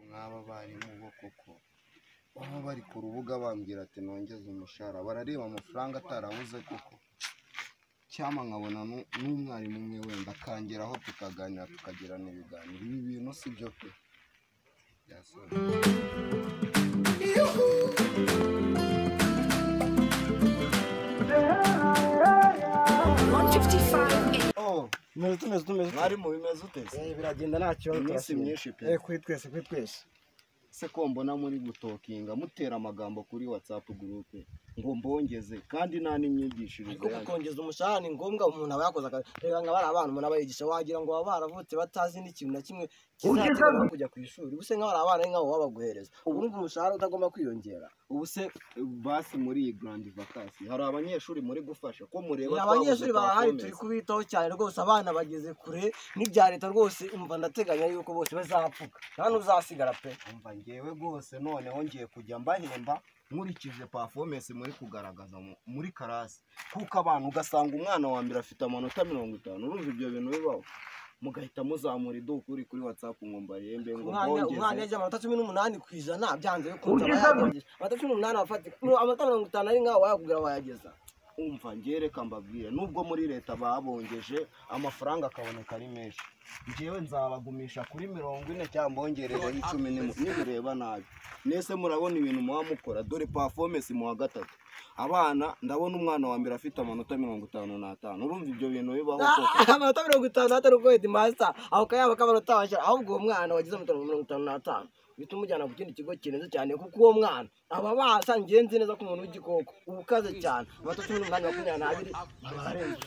nk'aba barimu bo koko baba bari ku rubuga bambwira ati nongeze umushahara, barareba amafaranga atarabuze koko, cyangwa nkabona n'umwarimu umwe wenda akangeraho tukaganira tukagirana ibiganiro. Ibi bintu si byo pe. tumeze mwarimu bimeze utese? biragenda nta kibazo, iminsi myinshi pe. kuri twese se ko mbona muri gutokinga mutera amagambo kuri WhatsApp group ngo mbongeze kandi nta n'inyigishirize ariko kongeza umushahara ni ngombwa, umuntu aba yakoze akazi. Reka nka bari abana umuntu abayigisha wagira ngo baba baravutse batazi n'ikintu na kimwe kizatuma kujya ku ishuri. Ubuse nka bari abana nk'abo babaguhereza urumva umushahara utagomba kwiyongera. ubuse basi muri iyi grand vacances hari abanyeshuri muri gufasha ko mureba abanyeshuri barahari, turi kubitaho cyane rwose. Abana bageze kure n'ibya leta rwose, umva ndateganya yuko bose bazapfuka nta n'uzasigara pe. umva ngewe rwose noneho ngiye kujya mbahemba nkurikije performance muri kugaragaza muri karasi, kuko abantu ugasanga umwana wa mbere afite amanota 50. urumva ibyo bintu bibaho, mugahita muzamura iduka uri kuri WhatsApp ngo mbarembe ngo bongeze. Umwana yaje amanota 18% byanze bikunze abayagejeje. Amanota 18 afatika amanota 50 ari nkaho wayakubwira wayageza. umva ngereka mbabwire, nubwo muri leta babongeje amafaranga akaboneka ari menshi, ngewe nzabagumisha kuri 40 cyangwa mbongerereho 10 nimureba nabi. Nese murabona ibintu muba mukora, dore performance mu wa gatatu abana ndabona umwana wa mbere afite amanota 55. urumva ibyo bintu bibaho koko? Amanota 55 uko headmaster aho kayaba kamanota washyira, ahubwo uwo mwana wagize amanota 55 bituma umujyana ku kindi kigo kineze cyane, kuko uwo mwana aba basa ngenzi neza ku muntu w'igikoko ubukaze cyane. Amanota 18 abarenze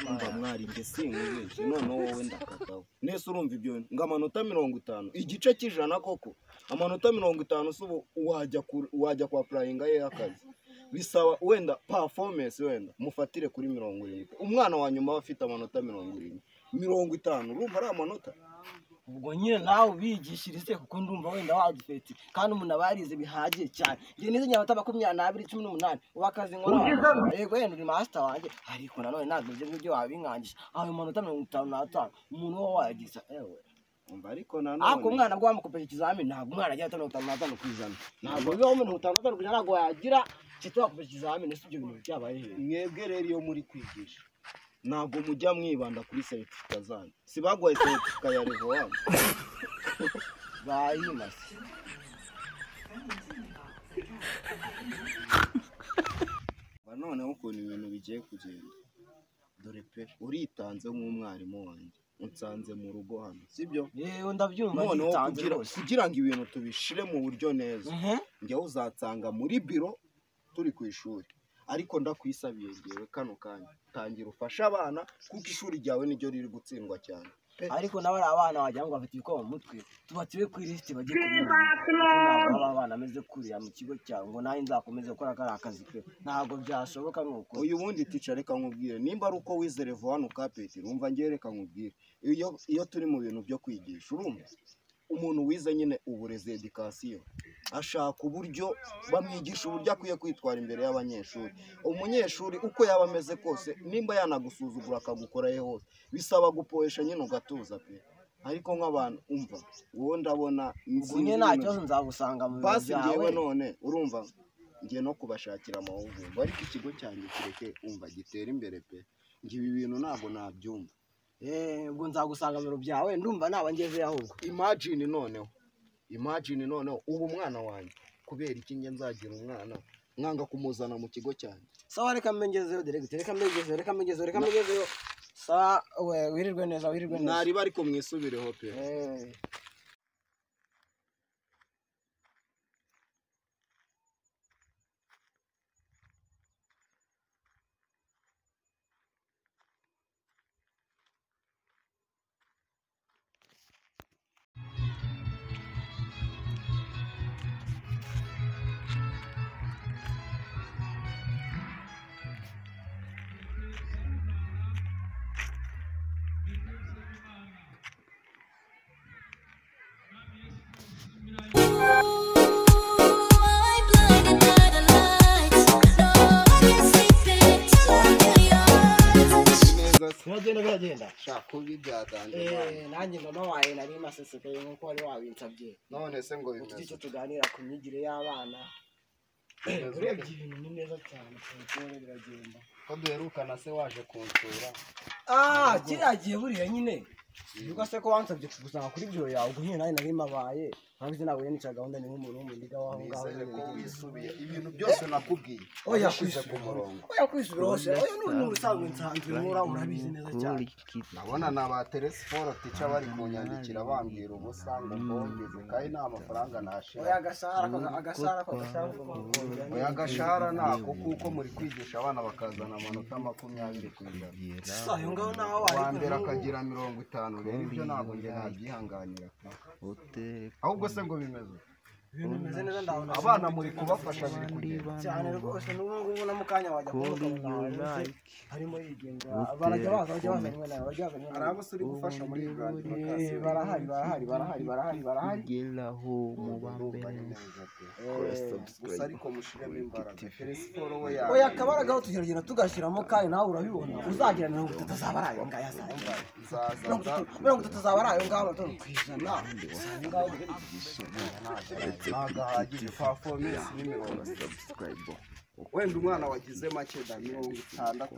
umva mwari nge sinkubenshi noneho wowe ndakataho. Nese urumva ibyo ngo amanota 50 igice cy'ijana koko, amanota 50 subu wajya kwa applyinga ye akazi, bisaba wenda performance wenda mufatire kuri 70. umwana wa nyuma afite amanota 70 50, urumva ari amanota. ubwo nyine nawe ubigishirize, kuko ndumva wenda wadufeti kandi umuntu abarize bihagije cyane. Ngiye nize nyamata 20 wakazi nkora, yego wenda uri master wanjye, ariko nanone ntabwo ibyo wabinkangisha. Ayo manota 55 umuntu wo wayagiza ewe umva. ariko nanone ako umwana bwo wamukopera ikizamini ntabwo umwana ajya 55 kwijana, ntabwo bibaho 55 kwijana ntabwo yagira cyo wakopera ikizamini. Si ibyo bintu byabaye he? mwebwe rero iyo muri kwigisha ntabwo mujya mwibanda kuri certificate zanyu, si bagwaye certificate ya level 1 bayimase. noneho ukuntu ibintu bigiye kugenda, dore pe uritanze nk'umwarimu wanjye unsanze mu rugo hano, sibyo? Ndabyumva noneho kugira ngo ibintu tubishire mu buryo neza, njyewe uzatsanga muri biro turi ku ishuri, ariko ndakwisabiye ngewe kano kanya tangira ufasha abana, kuko ishuri ryawe niryo riri gutsindwa cyane. ariko nabari abana wagira ngo bafite ibikoma mu mutwe, tubatiwe kuri list bagiye kubimenya. Ntabwo abana ameze kuriya mu kigo cyawe ngo nawe nzakomeze gukora kari akazi pe, ntabwo byashoboka. nuko uyu wundi teacher reka nkubwire, nimba ari uko wize level 1 ukapeti, urumva ngiye reka nkubwire, iyo turi mu bintu byo kwigisha, urumva umuntu wize nyine uburezi education ashaka uburyo bamwigisha uburyo akwiye kwitwara imbere y'abanyeshuri. umunyeshuri uko yaba ameze kose, nimba yanagusuzugura akagukora hose, bisaba gupoesha nyine ugatuza pe. ariko nk'abantu umva wowe ndabona nyine nta kibazo nzagusanga mu basi ngewe none urumva ngiye no kubashakira amahugurwa, ariko ikigo cyanjye kireke umva gitera imbere pe. ngiye ibi bintu ntabwo nabyumva. ubwo nzagusanga mu biro byawe ndumva naba ngeze ahubwo. Imagine noneho ubu umwana wanjye kubera iki nge nzagira umwana mwanga kumuzana mu kigo cyanjye. Sawa reka mbengezeyo director, reka mbengezeyo. Sawa wirirwe neza. Nari bari ko mwisubireho pe. shaka ubi byadanje nanjye mama wawe nari masesekaye nkuko wari wabinsabye none se ngo bimeze icyo tuganira ku myigire y'abana urebye ibintu ni neza cyane kubikora biragenda ko duherukana se waje kunsura kiriya gihe buriya nyine yuko se ko wansabye kugusanga kuri byo yawe ubwo nyine nawe nari mabaye ntabwo ntabwo yanica gahunda ni nk'umuntu w'umundiga waho ngaho ko wisubiye ibintu byose nakubwiye yashyize ku murongo kwisubira hose ni ubusanzwe nsanzwe nkora urabizi neza cyane ndabona na ba telesiporo tica bari kunyandikira bambwira ubusa ngo mbongeze kandi nta mafaranga nashira agashara nako kuko muri kwigisha abana bakazana amanota 20 ku ijana uwa mbere akagira 50 rero ibyo ntabwo njye nabyihanganira ahubwo se ngo bimeze ibintu bimeze neza ndabona abana muri kubafasha biri kugenda cyane rwose n'ubu ngubu na mukanya wajya kubona harimo yigenga barajya baza rimwe nawe bajya baza rimwe hari abo uri gufasha muri Uganda barahari gelaho mu bambere gusa ariko mushiremo imbaraga telesiporo we oya akabaragaho tugerageza tugashyiramo kandi nawe urabibona uzagira 30 azaba ari ayo ngaya mirongo itatu azaba ari ayo ngaho amatora ku ijana ntagahagije performance ni 60 wenda umwana wagize make da 60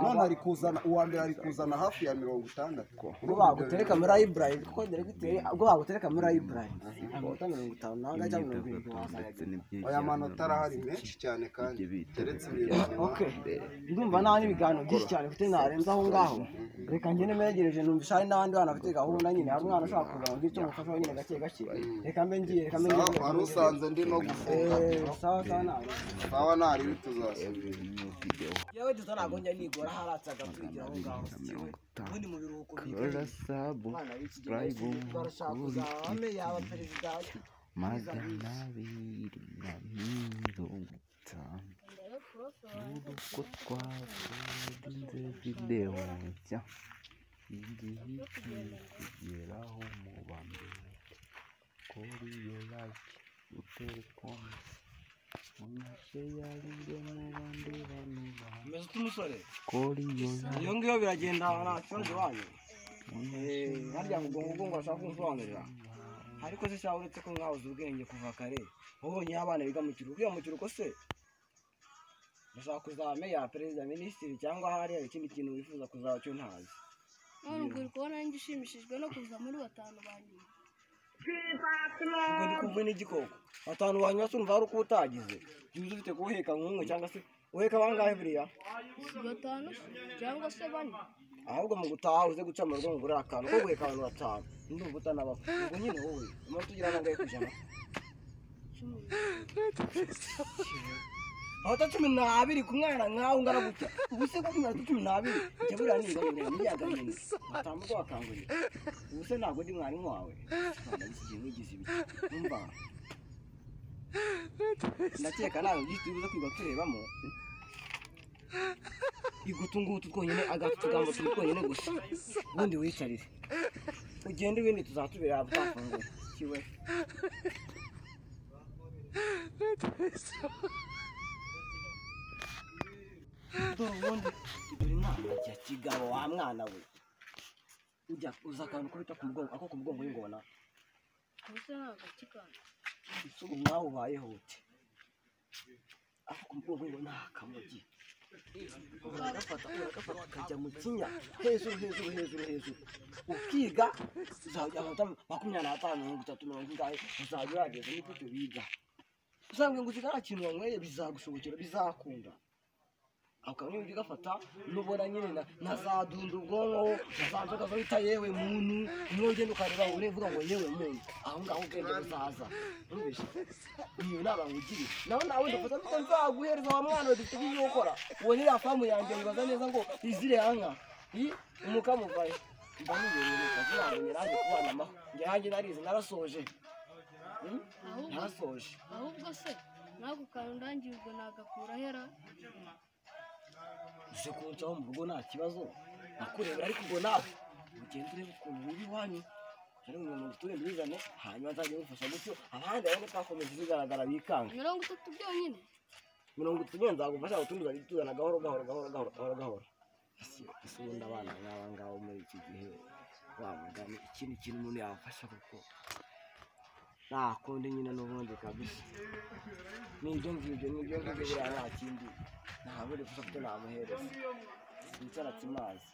none ari kuzana uwa mbere ari kuzana hafi ya 60 ubwo bagutereka muri library kuko directeur ubwo bagutereka muri library amanota 50 nanga cyangwa 70 oya manota arahari menshi cyane kandi teretse ibintu okay ndumva naho ibiganiro byinshi cyane mfite narenza aho ngaho reka ngene megereje numvisha hari n'abandi bana bafite gahunda nyine hari umwana ushaka kugira ngo icyo mufasha nyine gake gake reka mbe ngiye wari usanze ndi no gufunga sawa nari bituzasubira yewe ntabwo njya nigora haratsaga kwigira aho ngaho ubundi mu biruhuko kora sabu ame yaba perezida magana abiri na mirongo itanu uko twakoze videwo nshya igihe kugeraho mu bambere kuri yo like utere comment umushe yarinze mu bandi bantu meze umusore kuri yo iyo ngiyo biragenda nta kibazo wanyu harya ngo ngo ashaka kunsobanurira ariko se cyangwa uretse ko mwabuze ubwenge kuva kare ubonye abana biga mu kiruhuko se ushaka kuzaba ya perezida minisitiri cyangwa hari ikindi kintu wifuza kuzaba cyo ntazi none ubwo uri kubona njye ushimishijwe no kuza muri 5 banyuma ubwo ndi kumwe n'igikoko 5 banyuma se urumva ari uko utagize uzi ufite kuheka nk'umwe cyangwa se uheka bangahe buriya 5 cyangwa se 4 ahubwo mu gutaha uze guca mu rugo ngo uri akantu ko guheka abantu 5 ndumva utanabako ubwo nyine wowe umuntu tugira nangahe kujana Ahota 12 ku mwana nkaho ungana gutya ubuse ko 12 jya buriya niga n'imiyaga nyine batambuka bakangurira ubuse ntabwo ndi mwarimu wawe ndagiye n'igize ibiki umva ndakeka nawe ugihita ubuze kwiga turebamo igutungutu twonyine agatugambo turi twonyine gusa ubundi wicarire ugende ibindi tuzatubera twafunguye kiwe dore ubundi dore inama ya kigabo wa mwana we ujya uza akantu kubita ku mugongo ako ku mugongo y'ingona gusa ntabwo kikana isubu mwawe ubayeho uti ako ku mugongo y'ingona akamugi uragafata ukajya mu kinya hejuru ukiga uzajya amanota 25 30 ngahe uzajya urageza n'icyo biga usanga ngo uzigara kintu wanyweye bizagushobokera bizakunda akaba niyo gafata nubona nyine nazadunda ubwonko nazanzoga zo bita yewe muntu mwongende ukareba urevuga ngo yewe muntu aho ngaho ubwenge buzaza urubisha iyo nabangugiri nawe ndafata ko nzaguhereza wa mwana we dufite ibyo gukora uwo ni yafamu yanjye bibaza neza ngo izire yanka umukamuvaye mbanibere kaziranye naje kubana amaho nge hanjye narize narasoje narasoje ahubwo se nako kantu ndangirwa nagakura hera uje kuncaho mu rugo nta kibazo nakurebera ariko ubwo nawe ugenda ureba ukuntu uri iwanyu rero umuntu utuye mbizane hanyuma nzajya gufasha gutyo abandi bane twakomeje zigaragara bikanga 30 byonyine 30 nzagufasha utundi uzajya tuzana gahoro ese ubundi abana nk'aba ngaba muri iki gihe wamugana ikindi kintu umuntu yamufasha kuko nta kundi nyine n'ubundi kabisa n'ibyo ngibyo buriya nta kindi nta buri gusa kuko namuhereza sinzi aratsimazi